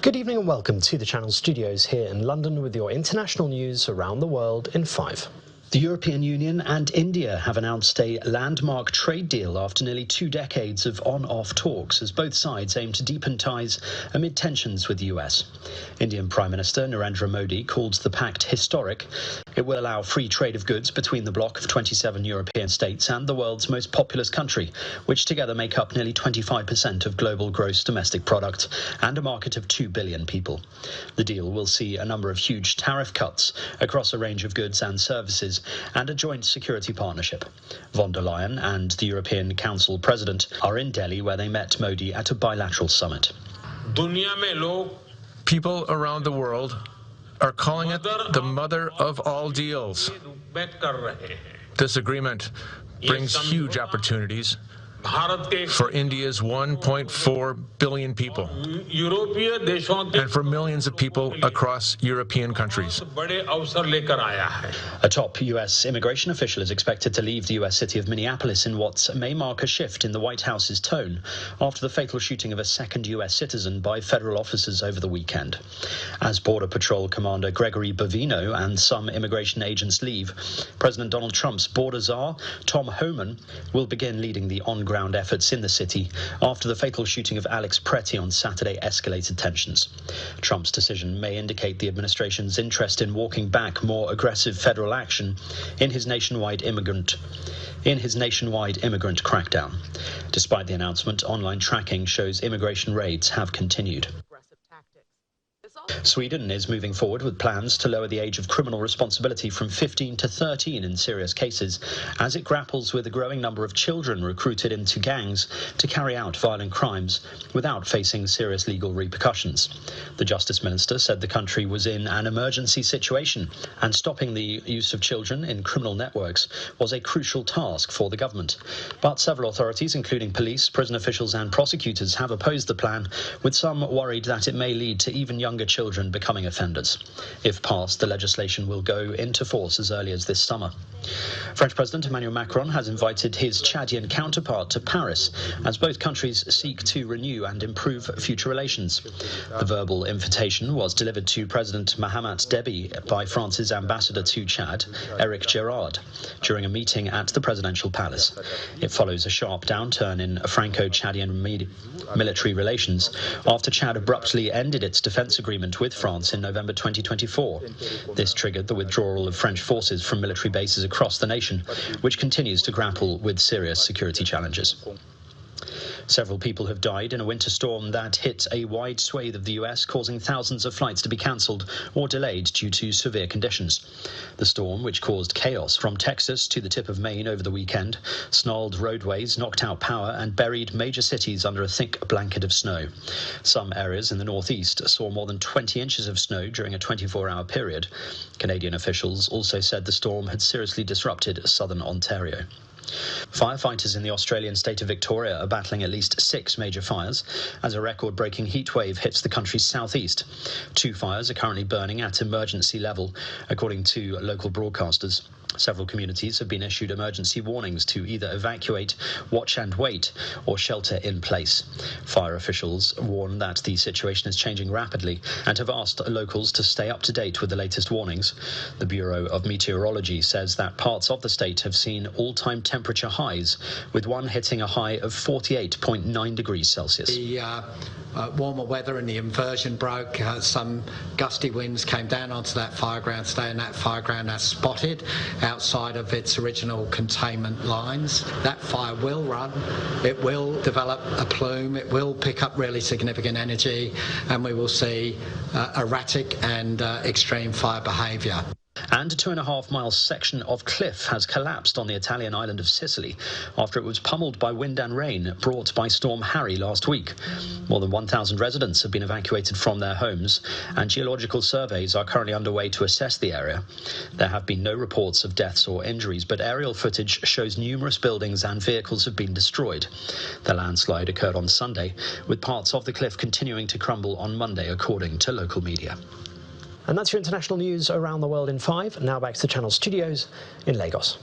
Good evening and welcome to the Channel Studios here in London with your international news around the world in 5. The European Union and India have announced a landmark trade deal after nearly 2 decades of on-off talks as both sides aim to deepen ties amid tensions with the US. Indian Prime Minister Narendra Modi called the pact historic. It will allow free trade of goods between the bloc of 27 European states and the world's most populous country, which together make up nearly 25% of global gross domestic product and a market of 2 billion people. The deal will see a number of huge tariff cuts across a range of goods and services and a joint security partnership. Von der Leyen and the European Council President are in Delhi, where they met Modi at a bilateral summit. People around the world are calling it the mother of all deals. This agreement brings huge opportunities for India's 1.4 billion people and for millions of people across European countries. A top U.S. immigration official is expected to leave the U.S. city of Minneapolis in what may mark a shift in the White House's tone after the fatal shooting of a second U.S. citizen by federal officers over the weekend. As Border Patrol Commander Gregory Bovino and some immigration agents leave, President Donald Trump's border czar, Tom Homan, will begin leading the on-ground efforts in the city after the fatal shooting of Alex Preti on Saturday escalated tensions. Trump's decision may indicate the administration's interest in walking back more aggressive federal action in his nationwide immigrant crackdown. Despite the announcement, online tracking shows immigration raids have continued. Sweden is moving forward with plans to lower the age of criminal responsibility from 15 to 13 in serious cases as it grapples with a growing number of children recruited into gangs to carry out violent crimes without facing serious legal repercussions. The Justice Minister said the country was in an emergency situation and stopping the use of children in criminal networks was a crucial task for the government. But several authorities, including police, prison officials and prosecutors, have opposed the plan, with some worried that it may lead to even younger children becoming offenders. If passed, the legislation will go into force as early as this summer. French President Emmanuel Macron has invited his Chadian counterpart to Paris as both countries seek to renew and improve future relations. The verbal invitation was delivered to President Mahamat Deby by France's ambassador to Chad, Eric Girard, during a meeting at the presidential palace. It follows a sharp downturn in Franco-Chadian military relations after Chad abruptly ended its defense agreement with France in November 2024. This triggered the withdrawal of French forces from military bases across the nation, which continues to grapple with serious security challenges. Several people have died in a winter storm that hit a wide swathe of the US, causing thousands of flights to be cancelled or delayed due to severe conditions. The storm, which caused chaos from Texas to the tip of Maine over the weekend, snarled roadways, knocked out power, and buried major cities under a thick blanket of snow. Some areas in the northeast saw more than 20 inches of snow during a 24-hour period. Canadian officials also said the storm had seriously disrupted southern Ontario. Firefighters in the Australian state of Victoria are battling at least 6 major fires as a record-breaking heatwave hits the country's southeast. 2 fires are currently burning at emergency level, according to local broadcasters. Several communities have been issued emergency warnings to either evacuate, watch and wait, or shelter in place. Fire officials warn that the situation is changing rapidly and have asked locals to stay up to date with the latest warnings. The Bureau of Meteorology says that parts of the state have seen all-time temperature highs, with one hitting a high of 48.9 degrees Celsius. The warmer weather and the inversion broke. Some gusty winds came down onto that fireground today, and that fireground has spotted outside of its original containment lines. That fire will run, it will develop a plume, it will pick up really significant energy, and we will see erratic and extreme fire behaviour. And a 2.5-mile section of cliff has collapsed on the Italian island of Sicily after it was pummeled by wind and rain brought by Storm Harry last week. More than 1,000 residents have been evacuated from their homes, and geological surveys are currently underway to assess the area. There have been no reports of deaths or injuries, but aerial footage shows numerous buildings and vehicles have been destroyed. The landslide occurred on Sunday, with parts of the cliff continuing to crumble on Monday, according to local media. And that's your international news around the world in 5. Now back to the Channel Studios in Lagos.